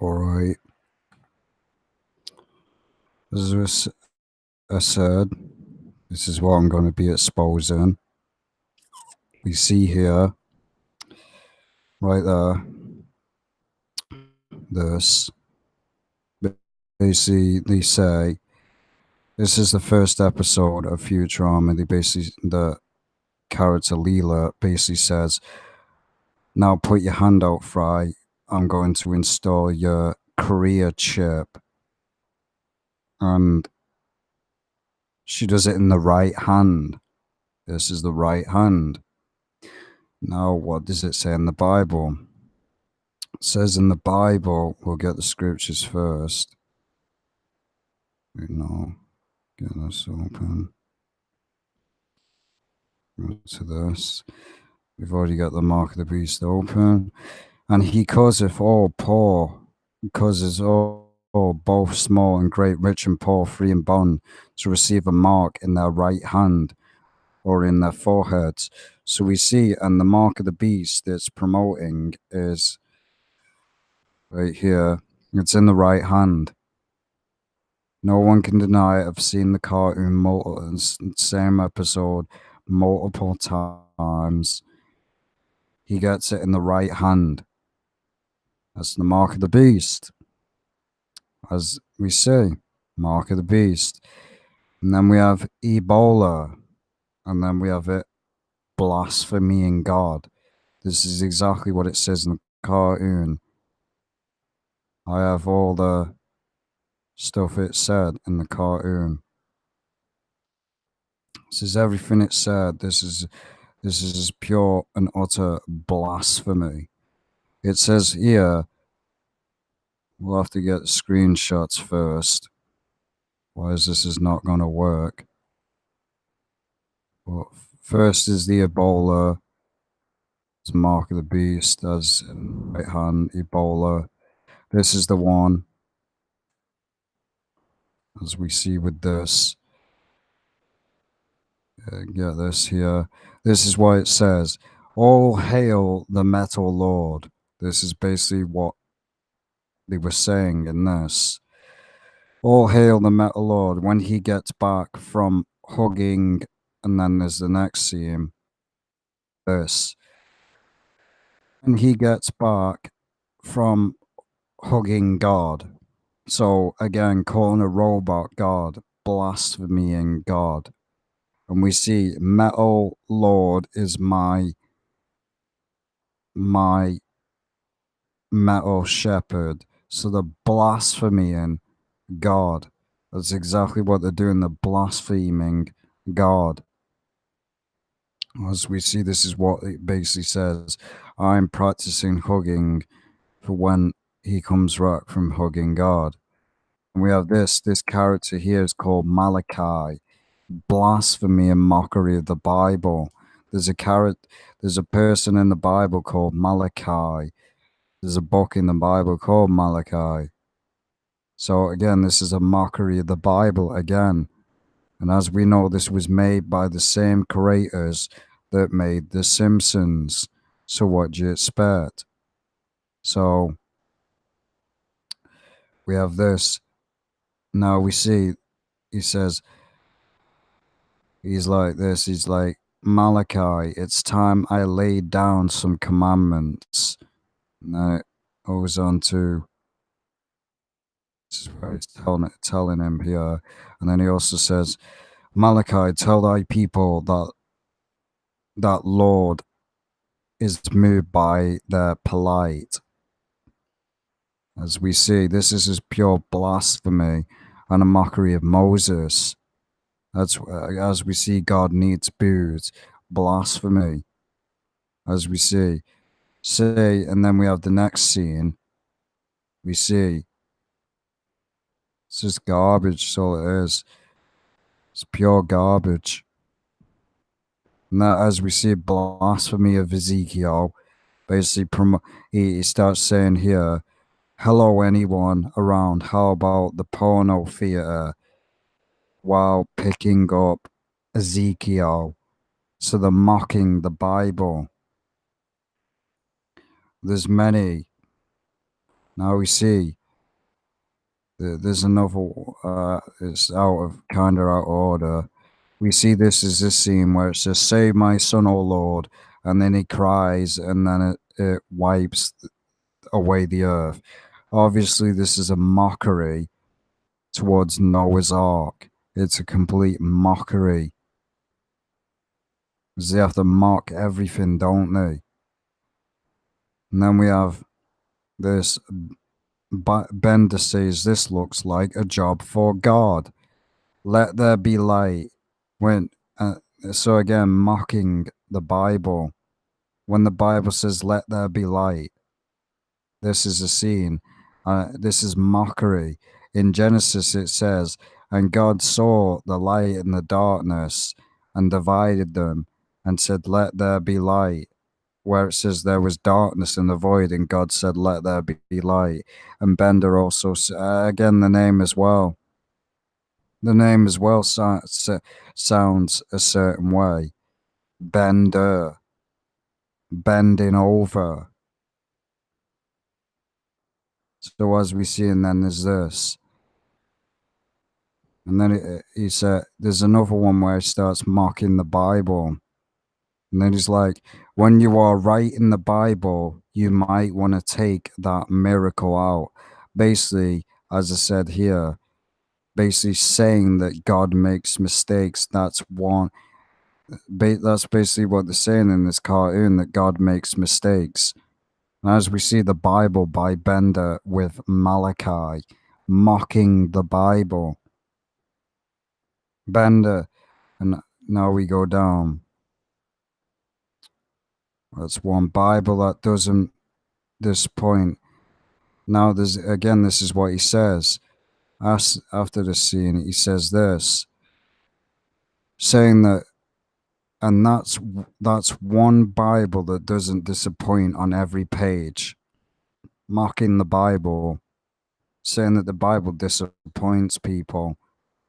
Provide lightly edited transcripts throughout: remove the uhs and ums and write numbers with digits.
All right. As I said, this is what I'm going to be exposing. We see here, right there, this. Basically, they say this is the first episode of Futurama. The character Leela basically says, "Now put your hand out, Fry. I'm going to install your career chip." And she does it in the right hand. This is the right hand. Now, what does it say in the Bible? It says in the Bible, we'll get the scriptures first. Get this open. Go to this. We've already got the mark of the beast open. And he causeth all poor, he causes all both small and great, rich and poor, free and bond, to receive a mark in their right hand or in their foreheads. So we see, and the mark of the beast it's promoting is right here. It's in the right hand. No one can deny it. I've seen the cartoon same episode multiple times. He gets it in the right hand. That's the mark of the beast. As we see, mark of the beast. And then we have Ebola. And then we have it blaspheming God. This is exactly what it says in the cartoon. I have all the stuff it said in the cartoon. This is everything it said. This is pure and utter blasphemy. It says here, we'll have to get screenshots first. Why is not going to work? Well, first is the Ebola. It's mark of the beast as right hand Ebola. This is the one, as we see with this. Get this here. This is what it says. All hail the Metal Lord. This is basically what they were saying in this. All hail the Metal Lord when he gets back from hugging, and then there's the next scene. This. When he gets back from hugging God. So again, calling a robot God, blaspheming God. And we see Metal Lord is my metal shepherd. So the blaspheming God. That's exactly what they're doing. They're blaspheming God. As we see, this is what it basically says. I'm practicing hugging for when he comes back from hugging God. And we have this character here is called Malachi. Blasphemy and mockery of the Bible. There's a person in the Bible called Malachi. There's a book in the Bible called Malachi. So again, this is a mockery of the Bible again. And as we know, this was made by the same creators that made The Simpsons. So what do you expect? So we have this. Now we see, he says, he's like this. He's like, Malachi, it's time I laid down some commandments. And then it goes on to, this is where he's telling him here. And then he also says, Malachi, tell thy people that Lord is moved by their plight. As we see, this is pure blasphemy and a mockery of Moses. That's as we see, God needs booze, blasphemy. As we see, and then we have the next scene. We see it's just garbage. So it is. It's pure garbage. And that, as we see, blasphemy of Ezekiel. Basically, he starts saying here, "Hello, anyone around? How about the porno theater?" While picking up Ezekiel. So they're mocking the Bible. There's many Now we see there's another. It's out of order. We see this as this scene where it says, "Save my son, O Lord," and then he cries, and then it wipes away the earth. Obviously, this is a mockery towards Noah's Ark. It's a complete mockery. Because they have to mock everything, don't they? And then we have this. Bender says this looks like a job for God. Let there be light. When uh, so again, mocking the Bible. When the Bible says, "Let there be light," this is a scene. This is mockery. In Genesis, it says, "And God saw the light and the darkness, and divided them, and said, Let there be light." Where it says there was darkness in the void, and God said, "Let there be light." And Bender also, again, the name as well. The name as well sounds a certain way. Bender, bending over. So as we see, and then there's this. And then he said, there's another one where he starts mocking the Bible. And then he's like, when you are writing the Bible, you might want to take that miracle out. Basically, as I said here, basically saying that God makes mistakes. That's one. That's basically what they're saying in this cartoon, that God makes mistakes. And as we see the Bible by Bender with Malachi, mocking the Bible. Bender, and now we go down. That's one Bible that doesn't this point. Now there's again, this is what he says. After the scene, he says this, saying that, and that's one Bible that doesn't disappoint on every page. Mocking the Bible, saying that the Bible disappoints people.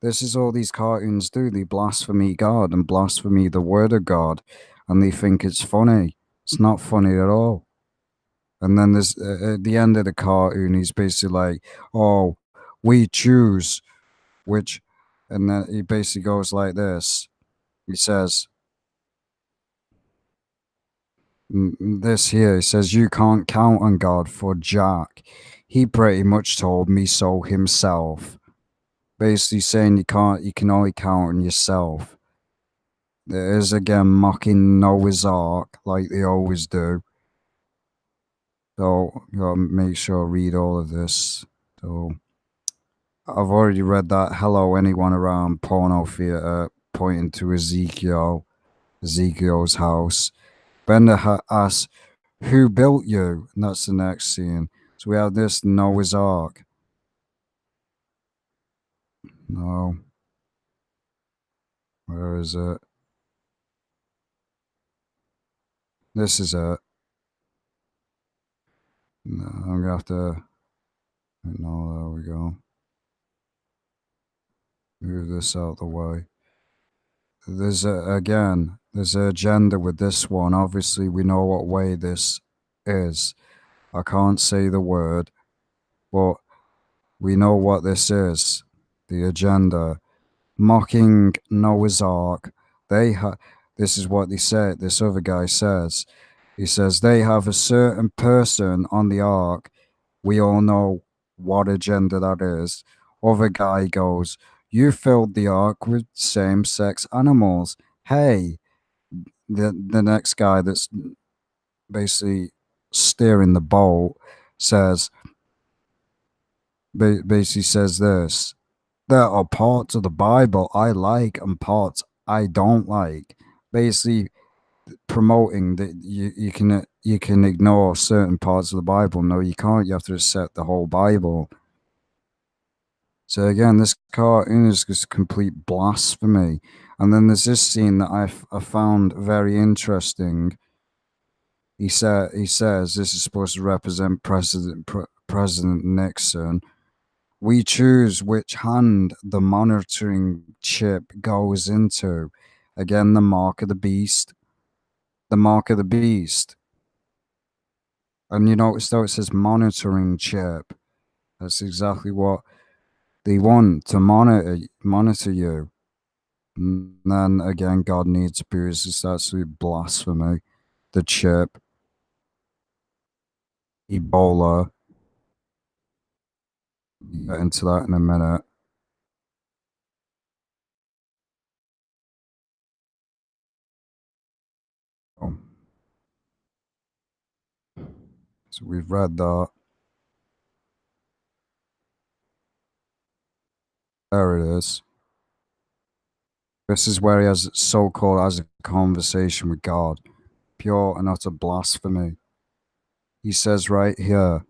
This is all these cartoons do. They blaspheme God and blaspheme the word of God, and they think it's funny. It's not funny at all. And then there's at the end of the cartoon, he's basically like, "Oh, we choose which," and then he basically goes like this. He says, "This here," he says, "you can't count on God for Jack. He pretty much told me so himself." Basically saying you can only count on yourself. There is again mocking Noah's Ark like they always do. So you gotta make sure I read all of this. So I've already read that. Hello, anyone around porno theater, pointing to Ezekiel's house. Bender asks, "Who built you?" And that's the next scene. So we have this Noah's Ark. No, where is it? This is it. No, I'm gonna have to. No, there we go. Move this out the way. There's an agenda with this one. Obviously, we know what way this is. I can't say the word, but we know what this is. The agenda. Mocking Noah's Ark. This is what they say. This other guy says. He says they have a certain person on the ark. We all know what agenda that is. Other guy goes, "You filled the ark with same-sex animals." Hey, the next guy that's basically steering the boat says, basically says this: there are parts of the Bible I like and parts I don't like. Basically promoting that you can ignore certain parts of the Bible. No, you can't. You have to accept the whole Bible. So again, this cartoon is just complete blasphemy. And then there's this scene that I found very interesting. He says this is supposed to represent President Nixon. We choose which hand the monitoring chip goes into. Again, the mark of the beast. The mark of the beast. And you notice though it says monitoring chip. That's exactly what they want to monitor you. And then again, God needs booze. It's absolute blasphemy. The chip, Ebola. Get into that in a minute. Oh, so we've read that. There it is. This is where he has so-called has a conversation with God. Pure and utter blasphemy. He says right here,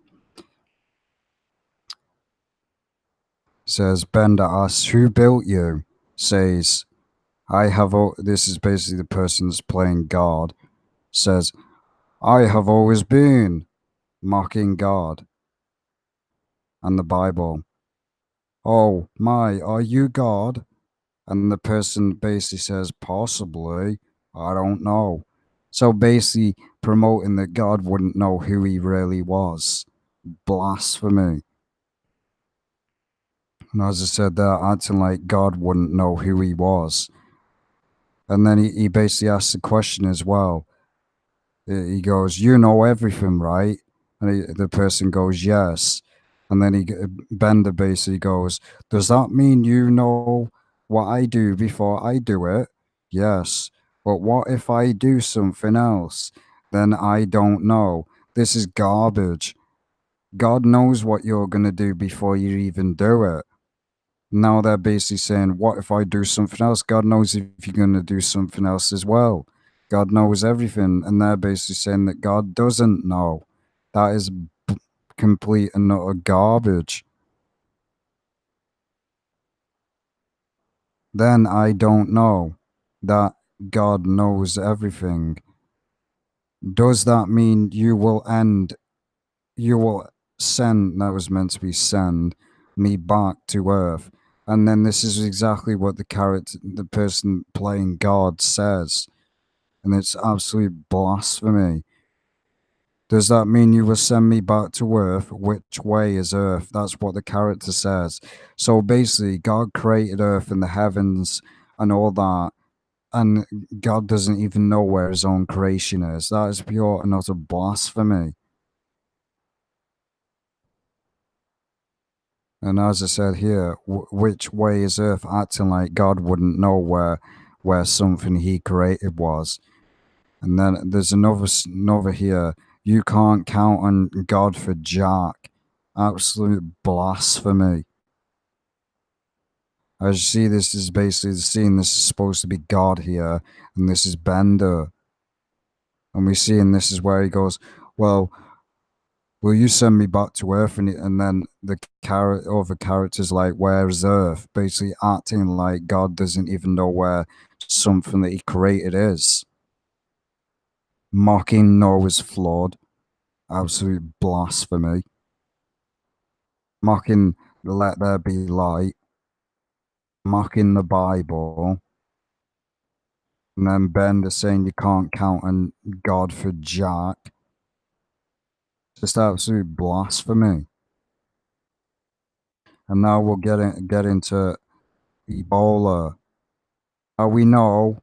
says Bender asks, who built you? Says, I have, this is basically the person that's playing God, says, I have always been, mocking God and the Bible. Oh my, are you God? And the person basically says, possibly, I don't know. So basically promoting that God wouldn't know who he really was. Blasphemy. And as I said, they're acting like God wouldn't know who he was. And then he basically asks the question as well. He goes, you know everything, right? And the person goes, yes. And then Bender basically goes, does that mean you know what I do before I do it? Yes. But what if I do something else? Then I don't know. This is garbage. God knows what you're going to do before you even do it. Now they're basically saying, what if I do something else? God knows if you're going to do something else as well. God knows everything. And they're basically saying that God doesn't know. That is complete and utter garbage. Then I don't know that God knows everything. Does that mean you will send, that was meant to be send, me back to Earth? And then this is exactly what the person playing God says. And it's absolute blasphemy. Does that mean you will send me back to Earth? Which way is Earth? That's what the character says. So basically, God created Earth and the heavens and all that, and God doesn't even know where his own creation is. That is pure and utter blasphemy. And as I said here, which way is Earth, acting like God wouldn't know where something he created was. And then there's another here. You can't count on God for Jack. Absolute blasphemy. As you see, this is basically the scene. This is supposed to be God here, and this is Bender. And we see, and this is where he goes, well, will you send me back to Earth? And then the other characters like, where's Earth? Basically acting like God doesn't even know where something that he created is. Mocking Noah's flood. Absolute blasphemy. Mocking Let There Be Light. Mocking the Bible. And then Bender saying you can't count on God for Jack. Just absolute blasphemy. And now we'll get into Ebola. We know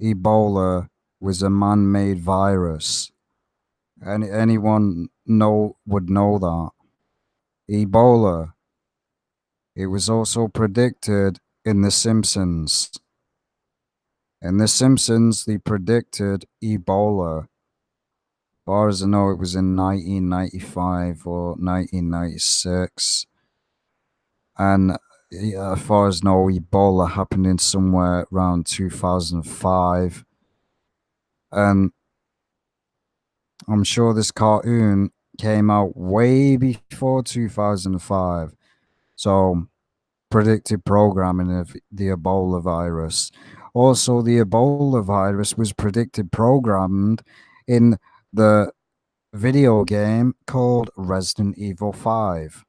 Ebola was a man-made virus. Anyone would know that. Ebola. It was also predicted in The Simpsons. In The Simpsons, they predicted Ebola. As far as I know, it was in 1995 or 1996. And as far as I know, Ebola happened in somewhere around 2005. And I'm sure this cartoon came out way before 2005. So, predictive programming of the Ebola virus. Also, the Ebola virus was predicted programmed in the video game called Resident Evil 5.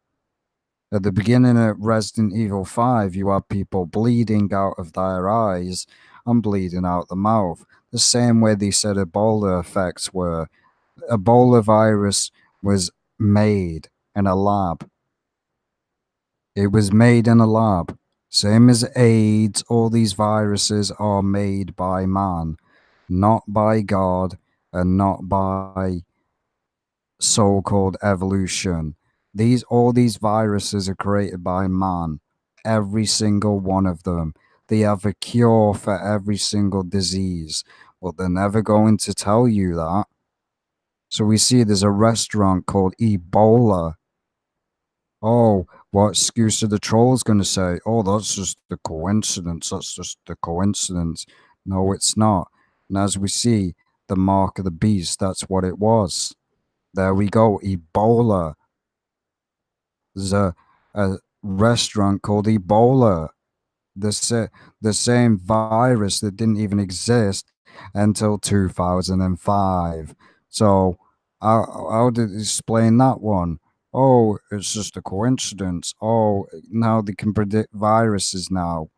At the beginning of Resident Evil 5, you have people bleeding out of their eyes and bleeding out the mouth. The same way they said Ebola effects were Ebola virus was made in a lab. It was made in a lab. Same as AIDS, all these viruses are made by man, not by God, and not by so-called evolution. All these viruses are created by man. Every single one of them. They have a cure for every single disease, but they're never going to tell you that. So we see there's a restaurant called Ebola. Oh, what excuse are the trolls going to say? Oh, that's just the coincidence. That's just the coincidence. No, it's not. And as we see, the mark of the beast, that's what it was. There we go. Ebola. There's a restaurant called Ebola. The same virus that didn't even exist until 2005. So how did it explain that one? Oh, it's just a coincidence. Oh, now they can predict viruses now.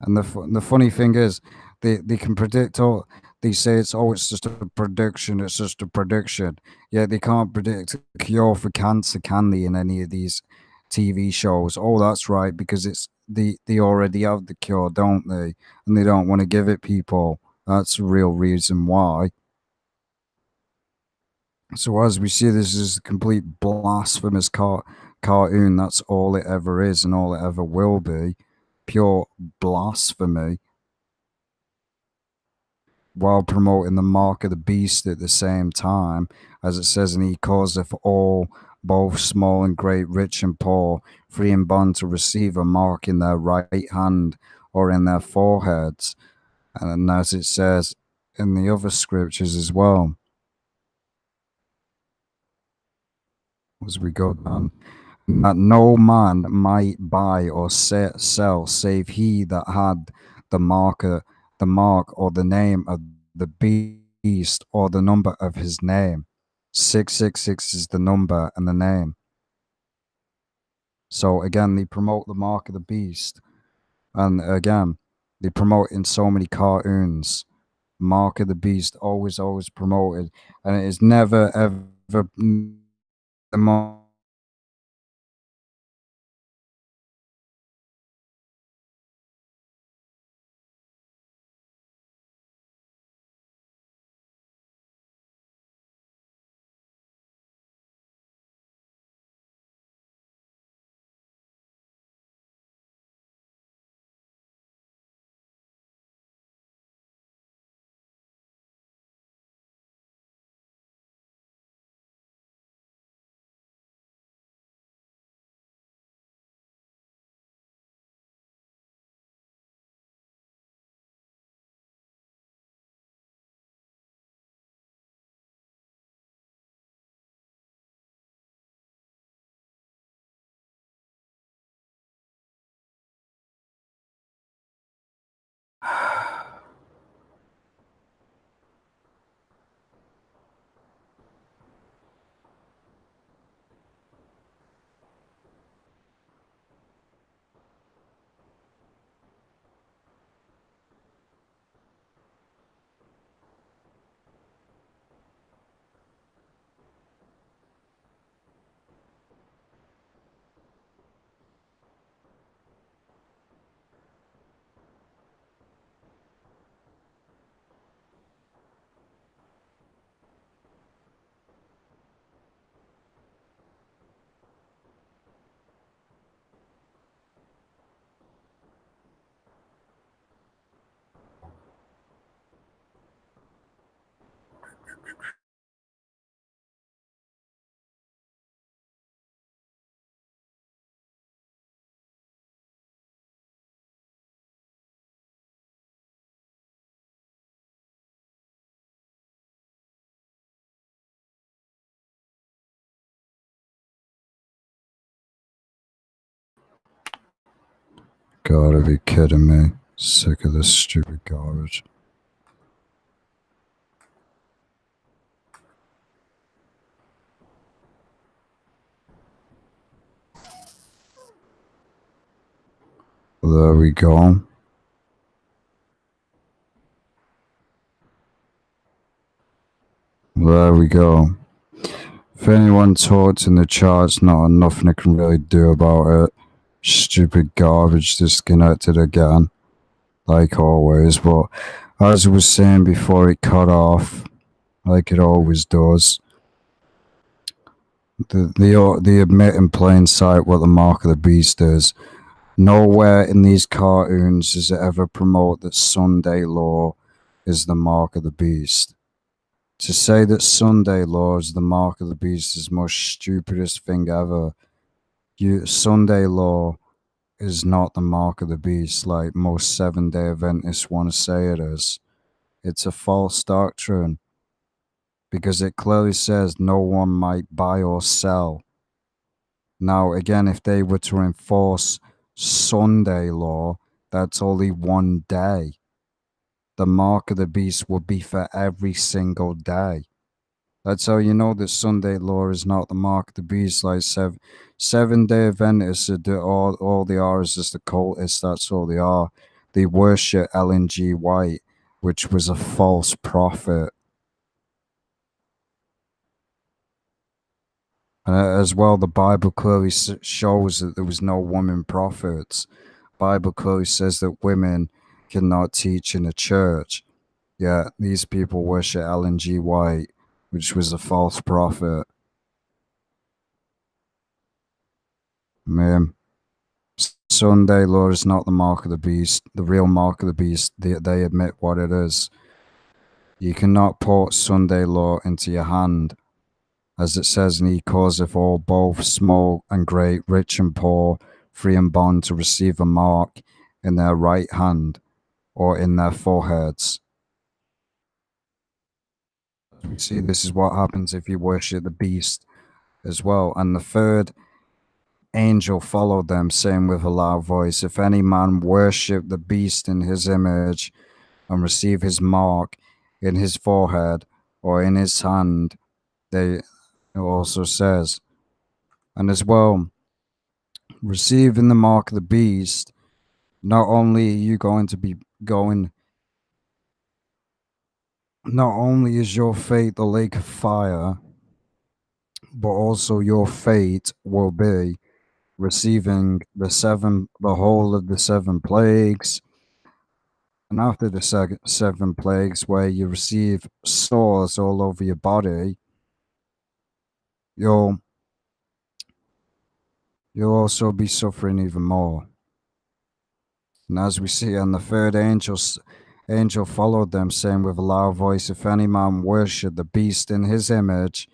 And the funny thing is, they can predict all. They say it's just a prediction. It's just a prediction. Yeah, they can't predict a cure for cancer, can they? In any of these TV shows? Oh, that's right, because they already have the cure, don't they? And they don't want to give it people. That's the real reason why. So as we see, this is a complete blasphemous cartoon. That's all it ever is, and all it ever will be. Pure blasphemy, while promoting the mark of the beast at the same time, as it says, and he causeth all, both small and great, rich and poor, free and bond, to receive a mark in their right hand or in their foreheads. And as it says in the other scriptures as well, as we go down, that no man might buy or sell save he that had the mark or the name of the beast or the number of his name. 666 is the number and the name. So again, they promote the mark of the beast, and again, they promote in so many cartoons. Mark of the beast, always promoted, and it is never ever the mark. Gotta be kidding me. Sick of this stupid garbage. There we go. there we go. If anyone talks in the chat, not nothing I can really do about it. Stupid garbage disconnected again, like always. But as I was saying before, it cut off, like it always does. They admit in plain sight what the mark of the beast is. Nowhere in these cartoons does it ever promote that Sunday law is the mark of the beast. To say that Sunday law is the mark of the beast is the most stupidest thing ever. Sunday law is not the mark of the beast like most Seventh-day Adventists want to say it is. It's a false doctrine because it clearly says no one might buy or sell. Now, again, if they were to enforce Sunday law, that's only one day. The mark of the beast would be for every single day. That's how you know that Sunday law is not the mark of the beast. Like Seven-day Adventists, all they are is just a cultist. That's all they are. They worship Ellen G. White, which was a false prophet. And as well, the Bible clearly shows that there was no woman prophets. Bible clearly says that women cannot teach in a church. Yet these people worship Ellen G. White, which was a false prophet. Man, Sunday law is not the mark of the beast. The real mark of the beast, they admit what it is. You cannot put Sunday law into your hand, as it says, and he causeth all, both small and great, rich and poor, free and bond, to receive a mark in their right hand or in their foreheads. You see, this is what happens if you worship the beast as well. And the third angel followed them, saying with a loud voice, if any man worship the beast in his image and receive his mark in his forehead or in his hand, they it also says, and as well, receiving the mark of the beast, not only are you going to be going, not only is your fate the lake of fire, but also your fate will be receiving the whole of the seven plagues. And after the seven plagues, where you receive sores all over your body, you'll you'll also be suffering even more. And as we see, and the third angel followed them, saying with a loud voice, if any man worship the beast in his image,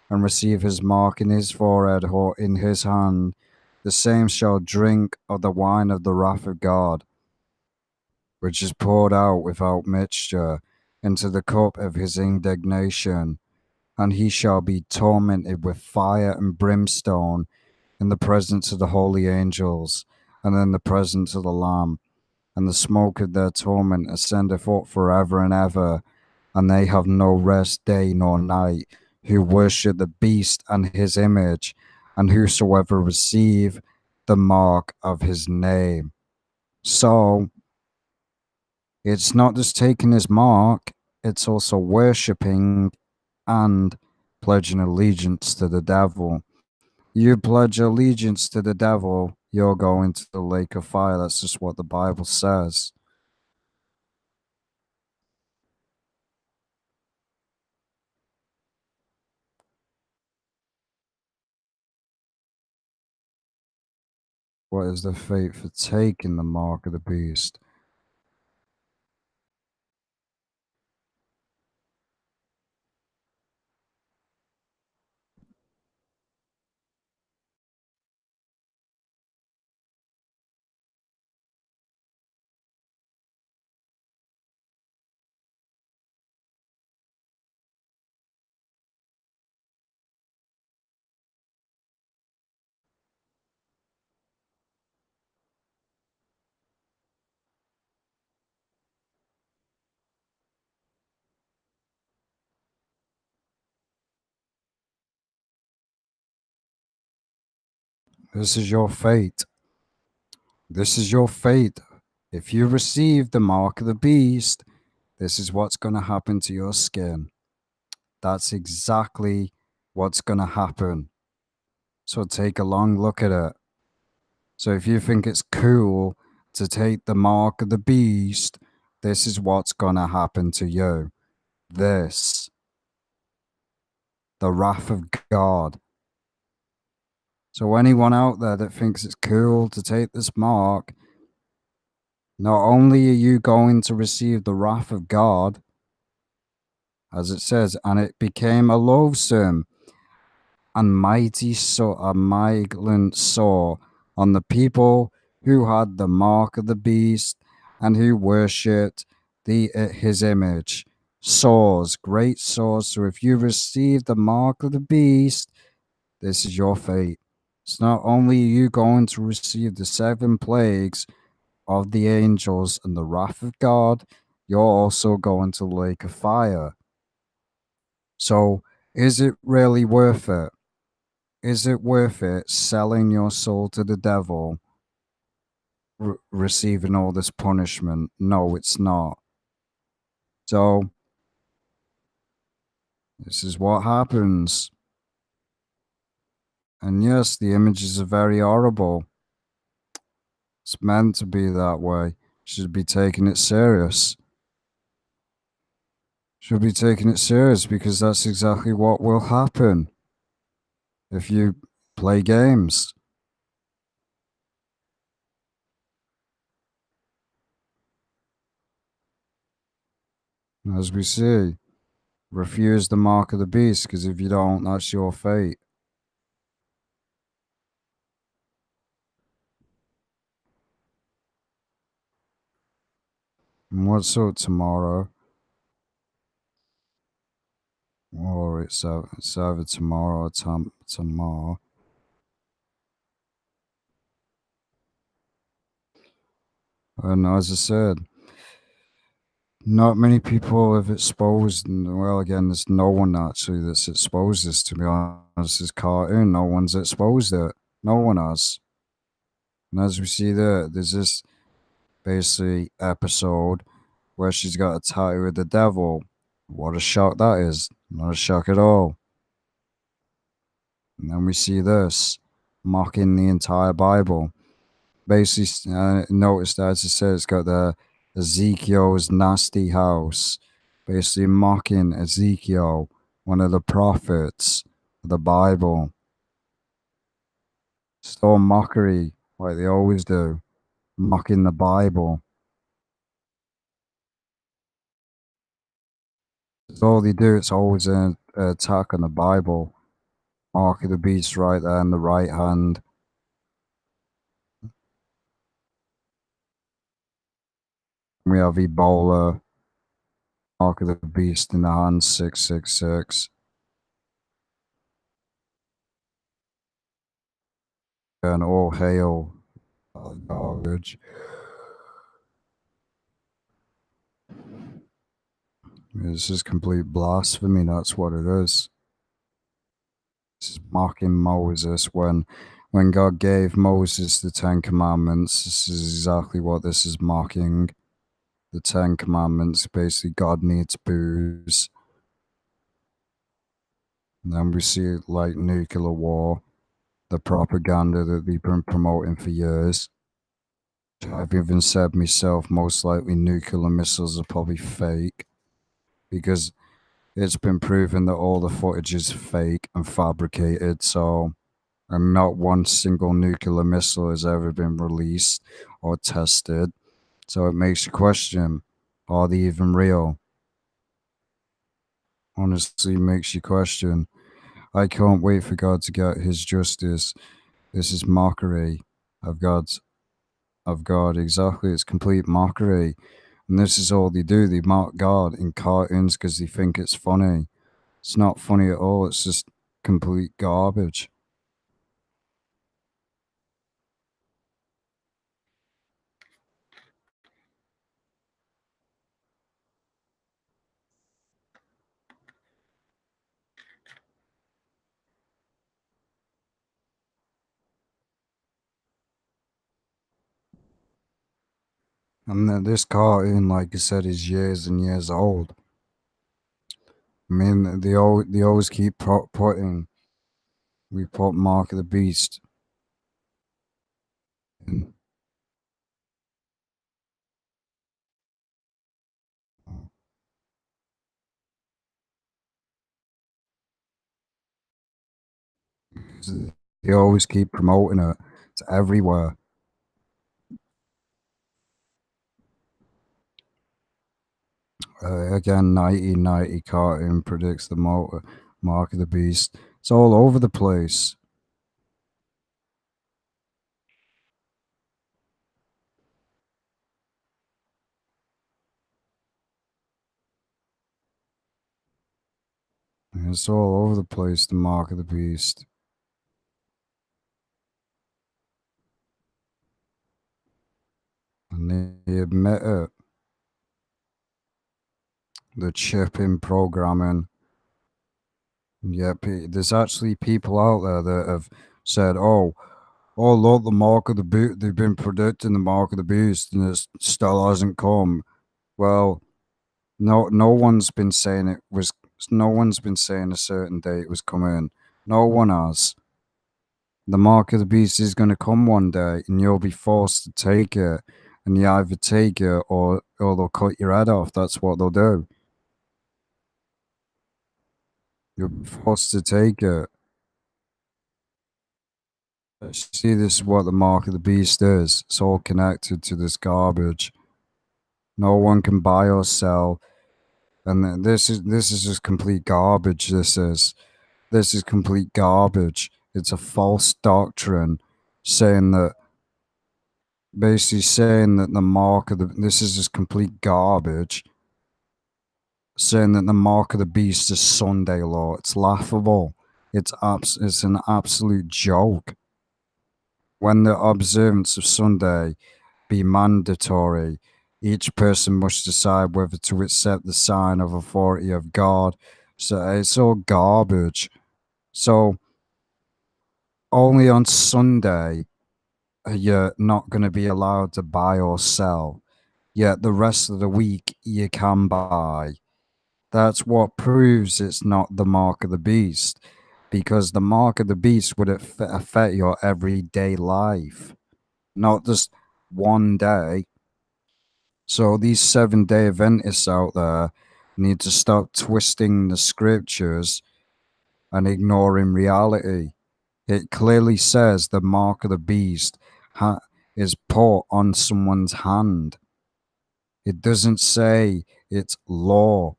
and receive his mark in his forehead or in his hand, the same shall drink of the wine of the wrath of God, which is poured out without mixture into the cup of his indignation, and he shall be tormented with fire and brimstone in the presence of the holy angels, and in the presence of the Lamb. And the smoke of their torment ascendeth up forever and ever, and they have no rest day nor night, who worship the beast and his image, and whosoever receive the mark of his name. So, it's not just taking his mark, it's also worshipping and pledging allegiance to the devil. You pledge allegiance to the devil, you're going to the lake of fire. That's just what the Bible says. What is the fate for taking the mark of the beast? This is your fate. This is your fate. If you receive the mark of the beast, this is what's going to happen to your skin. That's exactly what's going to happen. So take a long look at it. So if you think it's cool to take the mark of the beast, this is what's going to happen to you. This, the wrath of God. So anyone out there that thinks it's cool to take this mark, not only are you going to receive the wrath of God, as it says, and it became a loathsome and mighty a migrant sore on the people who had the mark of the beast and who worshipped his image. Sores, great sores. So if you receive the mark of the beast, this is your fate. It's not only are you going to receive the 7 plagues of the angels and the wrath of God, you're also going to the lake of fire. So is it really worth it? Is it worth it selling your soul to the devil, receiving all this punishment? No, it's not. So this is what happens. And yes, the images are very horrible. It's meant to be that way. Should be taking it serious. Should be taking it serious because that's exactly what will happen if you play games. As we see, refuse the mark of the beast because if you don't, that's your fate. And what's up tomorrow? Or it's either tomorrow or tomorrow. And as I said, not many people have exposed, and well, again, there's no one actually that's exposed this, to be honest. This cartoon, no one's exposed it. No one has. And as we see there, there's this basically episode where she's got a tattoo with the devil. What a shock that is. Not a shock at all. And then we see this mocking the entire Bible. Basically, noticed that, as it says, it's got the Ezekiel's nasty house, basically mocking Ezekiel, one of the prophets of the Bible. Still mockery, like they always do, mocking the Bible. It's all they do. It's always an attack on the Bible. Mark of the beast right there in the right hand. We have Ebola, Mark of the beast in the hand, 666. And all hail garbage. It's just complete blasphemy. That's what it is. This is mocking Moses when God gave Moses the Ten Commandments. This is exactly what this is mocking. The Ten Commandments. Basically, God needs booze. And then we see like nuclear war, the propaganda that they've been promoting for years. I've even said myself, most likely nuclear missiles are probably fake because it's been proven that all the footage is fake and fabricated. So, and not one single nuclear missile has ever been released or tested. So it makes you question, are they even real? Honestly, makes you question. I can't wait for God to get his justice. This is mockery of God. Exactly. It's complete mockery. And this is all they do. They mock God in cartoons because they think it's funny. It's not funny at all. It's just complete garbage. And then this cartoon, like I said, is years and years old. I mean, they always keep putting we put Mark of the Beast in. They always keep promoting it. It's everywhere. Again, 1990 cartoon predicts the Mark of the Beast. It's all over the place. It's all over the place. The Mark of the Beast, and they admit it. The chip in programming. Yeah, there's actually people out there that have said, "Oh, look, the Mark of the Beast. They've been predicting the Mark of the Beast, and it still hasn't come." Well, no one's been saying it was. No one's been saying a certain date was coming. No one has. The Mark of the Beast is going to come one day, and you'll be forced to take it. And you either take it, or they'll cut your head off. That's what they'll do. You're forced to take it. See, this is what the Mark of the Beast is. It's all connected to this garbage. No one can buy or sell, and this is just complete garbage. This is complete garbage. It's a false doctrine, saying that basically saying that the mark of the this is just complete garbage. Saying that the mark of the beast is Sunday law. It's laughable. It's an absolute joke. When the observance of Sunday be mandatory, each person must decide whether to accept the sign of authority of God. So it's all garbage. So only on Sunday you're not going to be allowed to buy or sell. Yet the rest of the week you can buy. That's what proves it's not the mark of the beast, because the mark of the beast would affect your everyday life, not just one day. So these 7 day Adventists out there need to stop twisting the scriptures and ignoring reality. It clearly says the mark of the beast is put on someone's hand. It doesn't say it's law.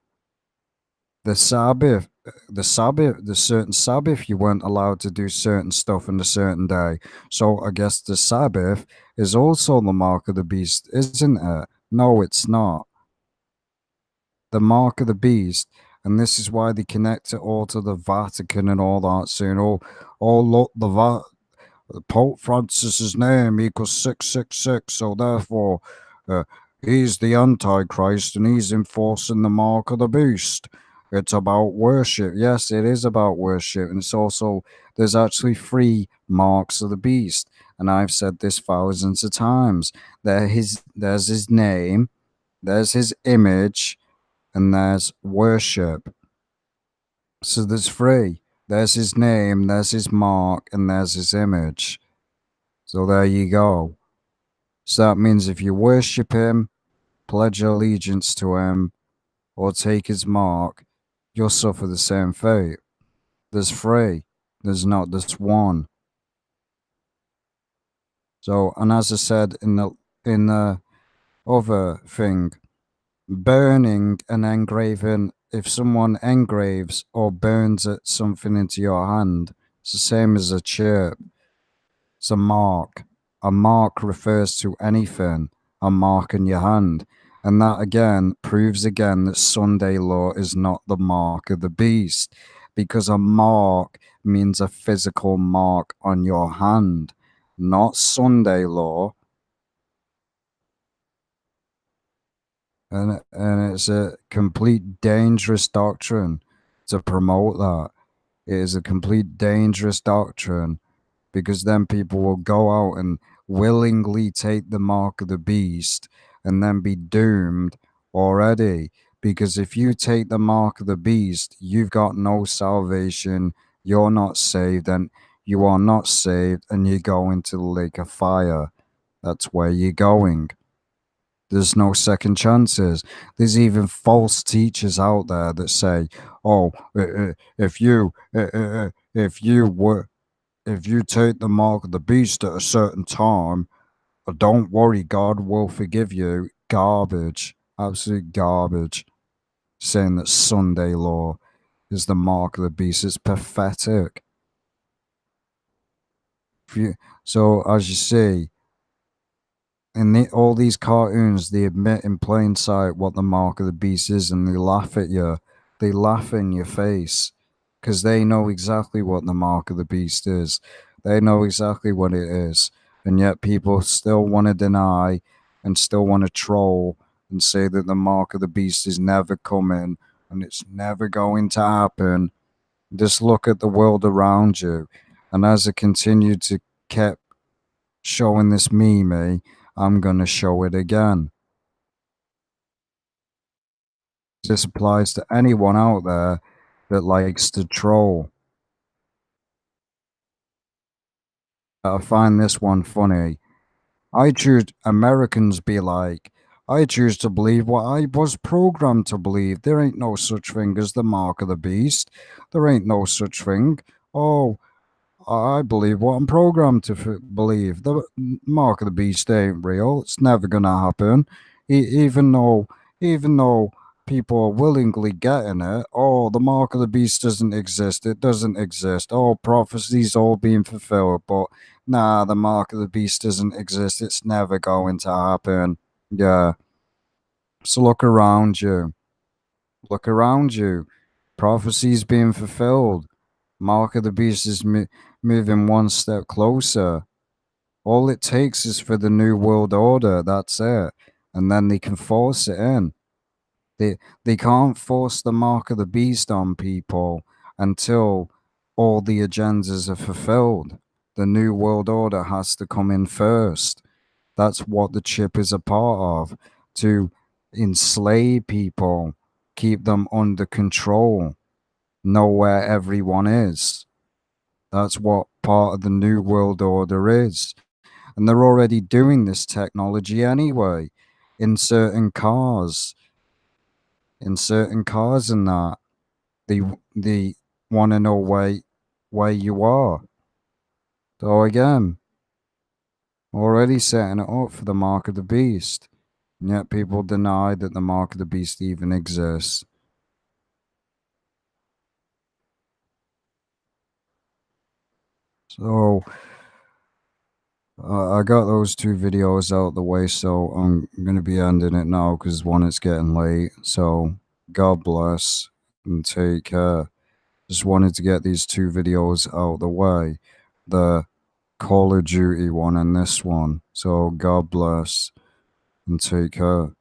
The Sabbath, the certain Sabbath, you weren't allowed to do certain stuff on a certain day. So I guess the Sabbath is also the mark of the beast, isn't it? No, it's not. The mark of the beast, and this is why they connect it all to the Vatican and all that, saying, "Oh, look, Pope Francis's name equals 666, so therefore, uh, he's the Antichrist and he's enforcing the mark of the beast." It's about worship. Yes, it is about worship, and it's also there's actually three marks of the beast, and I've said this thousands of times. There's his name, there's his image, and there's worship. So there's three. There's his name, there's his mark, and there's his image. So there you go. So that means if you worship him, pledge allegiance to him, or take his mark, you'll suffer the same fate. There's three. There's not just one. So, and as I said in the other thing, burning and engraving. If someone engraves or burns something into your hand, it's the same as a chip. It's a mark. A mark refers to anything, a mark in your hand. And that again proves again that Sunday law is not the mark of the beast, because a mark means a physical mark on your hand, not Sunday law. And it's a complete dangerous doctrine to promote that. It is a complete dangerous doctrine, because then people will go out and willingly take the mark of the beast and then be doomed already. Because if you take the mark of the beast, you've got no salvation, you're not saved, and you are not saved, and you go into the lake of fire. That's where you're going. There's no second chances. There's even false teachers out there that say, "Oh, if you take the mark of the beast at a certain time, don't worry, God will forgive you." Garbage, absolute garbage. Saying that Sunday law is the mark of the beast is pathetic. So as you see, all these cartoons, they admit in plain sight what the mark of the beast is, and they laugh at you. They laugh in your face because they know exactly what the mark of the beast is. They know exactly what it is, and yet people still want to deny and still want to troll and say that the mark of the beast is never coming and it's never going to happen. Just look at the world around you, and as it continued to keep showing this meme, I'm gonna show it again. This applies to anyone out there that likes to troll. I find this one funny. Americans be like, I choose to believe what I was programmed to believe. There ain't no such thing as the mark of the beast. There ain't no such thing. Oh, I believe what I'm programmed to believe. The mark of the beast ain't real. It's never gonna happen. Even though, even though people are willingly getting it. Oh, the mark of the beast doesn't exist. It doesn't exist. Oh, prophecies all being fulfilled. But nah, the mark of the beast doesn't exist. It's never going to happen. Yeah. So look around you. Look around you. Prophecies being fulfilled. Mark of the Beast is moving one step closer. All it takes is for the New World Order, that's it. And then they can force it in. They can't force the Mark of the Beast on people until all the agendas are fulfilled. The New World Order has to come in first. That's what the chip is a part of, to enslave people, keep them under control, know where everyone is. That's what part of the New World Order is. And they're already doing this technology anyway in certain cars, in certain cars and that. They, they want to know where you are. So again, already setting it up for the Mark of the Beast. And yet people deny that the Mark of the Beast even exists. So I got those two videos out the way, so I'm going to be ending it now because one, it's getting late. So God bless and take care. Just wanted to get these two videos out the way, the Call of Duty one and this one. So God bless and take care.